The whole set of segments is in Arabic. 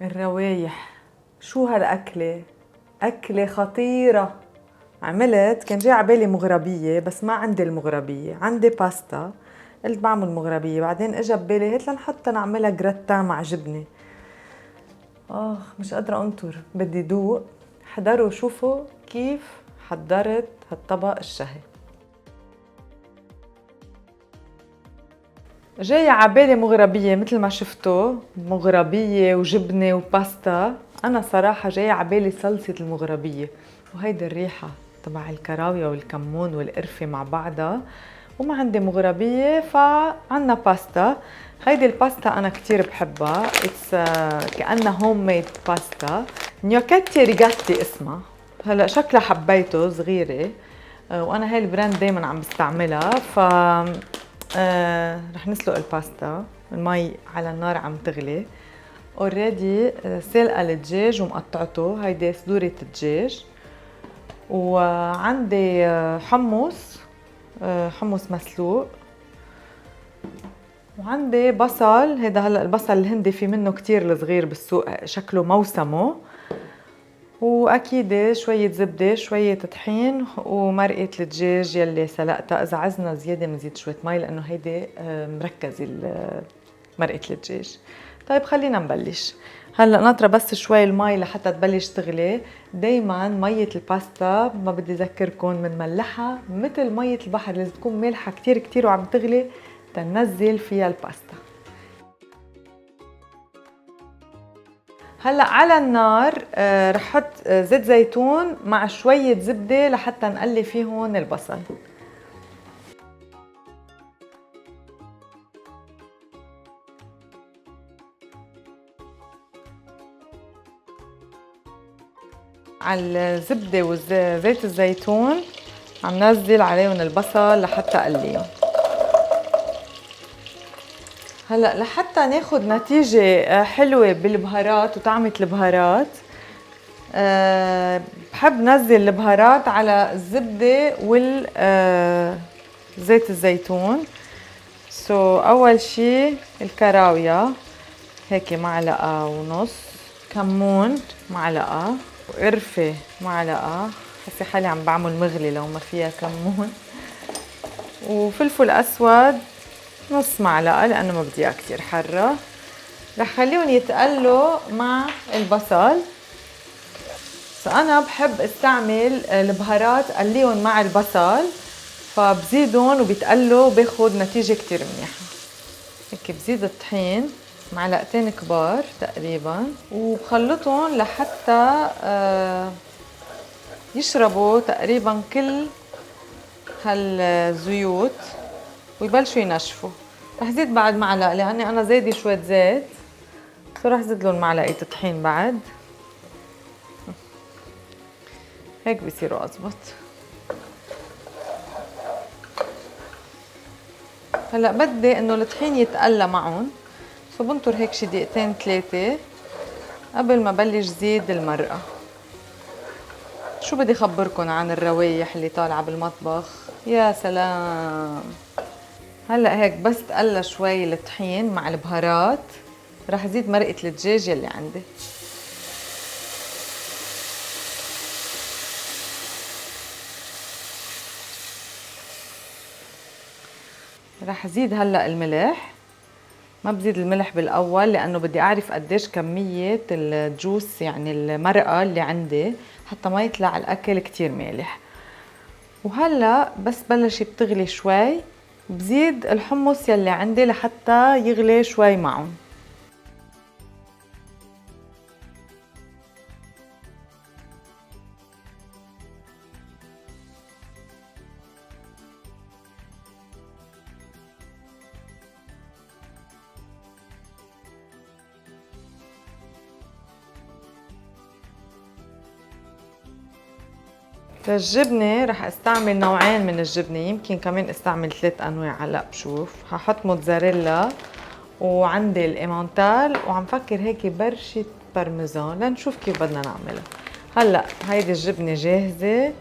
الروايح. شو هالأكلة؟ أكلة خطيرة. كان جاي عبالي مغربية بس ما عندي المغربية، عندي باستا. قلت بعمل مغربية، بعدين اجى ببالي قلت لنحطها نعملها جراتان مع جبنة. مش قادرة انطر، بدي دوق. حضروا شوفوا كيف حضرت هالطبق الشهي. جاية عبالي مغربية مثل ما شفتوا، مغربية وجبنة وباستا. أنا صراحة جاية عبالي صلصة المغربية، وهيدي الريحة تبع الكراوية والكمون والقرفة مع بعضها. وما عندي مغربية فعنا باستا. هيدي الباستا أنا كتير بحبها، كأنها هوم ميد باستا. نيوكيتي ريغاتي اسمها. هلا شكلها حبيته صغيرة، وأنا هاي البراند دايما عم بستعملها. رح نسلق الباستا، المي على النار عم تغلي. اوريدي سلقه الدجاج ومقطعته، هيدي صدورة الدجاج. وعندي حمص مسلوق. وعندي بصل، هيدا هلا البصل الهندي في منه كتير الصغير بالسوق، شكله موسمه. واكيد شويه زبده، شويه طحين، ومرقه الدجاج يلي سلقتها. اذا عزنا زياده بنزيد شويه مي لانه هيدي مركزه مرقه الدجاج. طيب خلينا نبلش. هلا ناطره بس شوي المي لحتى تبلش تغلي. دايما ميه الباستا ما بدي اذكركم بنملحها مثل ميه البحر، لازم تكون مالحه كتير كتير وعم تغلي تنزل فيها الباستا. هلا على النار رح احط زيت زيتون مع شوية زبدة لحتى نقلي فيهم البصل. على الزبدة وزيت الزيتون عم نزل عليهم البصل لحتى اقليهم. هلا لحتى ناخد نتيجة حلوة بالبهارات وطعمة البهارات، بحب نزل البهارات على الزبدة زيت الزيتون. أول شي الكراوية، هيك معلقة ونص. كمون معلقة، وقرفة معلقة، حسي حالي عم بعمل مغلي لو ما فيها كمون. وفلفل أسود نص معلقة لأنه ما بدي إياها كتير حرة. رح خليهم يتقلوا مع البصل. أنا بحب استعمل البهارات قليهم مع البصل، فبزيدهم وبيتقلوا وباخد نتيجة كتير منيحة. هيك بزيد الطحين معلقتين كبار تقريبا، وبخلطهم لحتى يشربوا تقريبا كل هالزيوت ويبلشوا ينشفوا. رح زيد بعد معلقة لأني أنا زايدة شوية زيت، رح زيد لهم معلقة طحين بعد. هيك بصيروا أزبط. هلا بدي إنه الطحين يتقلى معهم، فبنطر هيك شي دقيقتين 3 قبل ما بلش زيد المرقة. شو بدي خبركن عن الروايح اللي طالعة بالمطبخ، يا سلام. هلا هيك بس تقلى شوي الطحين مع البهارات، رح زيد مرقة الدجاج يلي عندي. رح زيد هلا الملح. ما بزيد الملح بالاول لانه بدي اعرف قديش كمية الجوس، يعني المرقة اللي عندي، حتى ما يطلع الاكل كتير مالح. وهلا بس بلش بتغلي شوي بزيد الحمص يلي عندي لحتى يغلي شوي معهم. للجبنة رح استعمل نوعين من الجبنة، يمكن كمان استعمل 3 انواع، هلا بشوف. هحط موتزاريلا وعندي الايمونتال، وعم فكر هيك برشة بارميزان لنشوف كيف بدنا نعملها. هلا هيدي الجبنة جاهزة،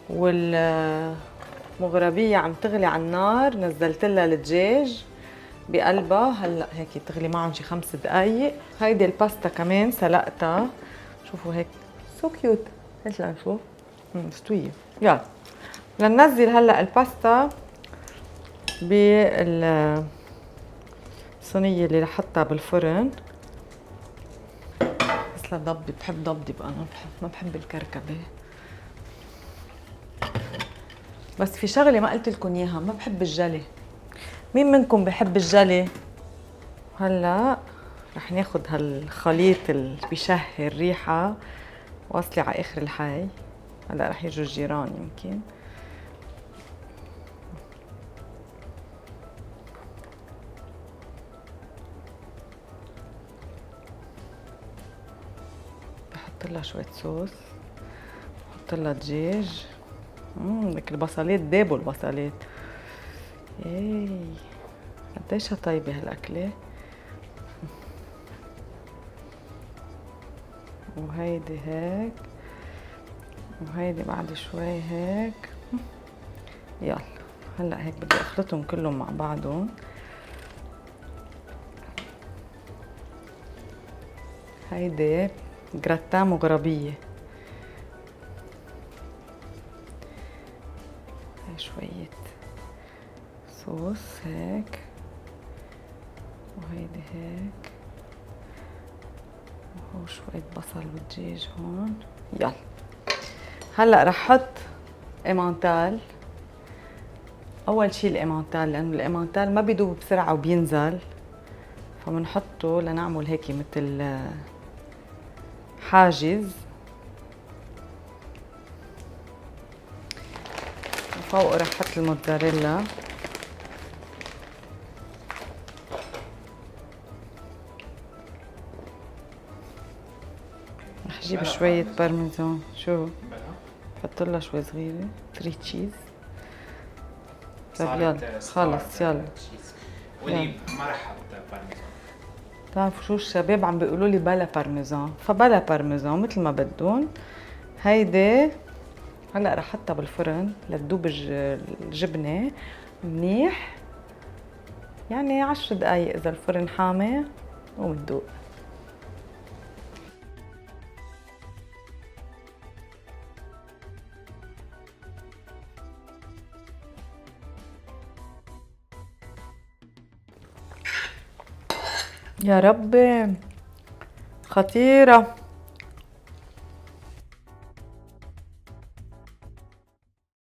والمغربية عم تغلي على النار، نزلت لها الدجاج. بقلبها. هلا هيك تغلي معهم شي 5 دقايق. هيدي الباستا كمان سلقتها، شوفوا هيك سو كيوت. هيك لنشوف مستوية. يلا لننزل هلا الباستا بالصينية اللي رح احطها بالفرن. بس لضبي، بحب ضبضب انا، ما بحب الكركبة. بس في شغلة ما قلت لكم اياها، ما بحب الجلي. مين منكم بحب الجلي؟ هلا رح ناخد هالخليط اللي بيشهي الريحة واصلة على اخر الحي. هلا رح يجوا الجيران يمكن. بحط لها شوية صوص، بحط لها دجاج. لك البصلات دابوا البصلات. ايه قديشها طيبة هالأكلة. وهيدي هيك، وهيدي بعد شوي هيك. يلا هلا هيك بدي اخلطهم كلهم مع بعضهم. هيدي جراتان مغربية. هاي شوية صوص هيك، وهيدي هيك، وهو شوية بصل ودجاج هون. يلا هلا رح احط ايمانتال. اول شي الايمانتال، لانه الايمانتال ما بيدوب بسرعة وبينزل، فبنحطه لنعمل هيك مثل حاجز. وفوقه رح احط الموتزاريلا. رح اجيب شوية بارميزان. شو بحط لها شوي صغيرة 3 تشيز. طيب يلا خلص يلا. ولي ما رح احط بارميزان. بتعرفوا شو الشباب عم بيقولوا لي بلا بارميزان، فبلا بارميزان مثل ما بدهم. هيدي هلا رح احطها بالفرن لتذوب الجبنة منيح، يعني 10 دقايق اذا الفرن حامي وبتذوق. يا ربي خطيرة.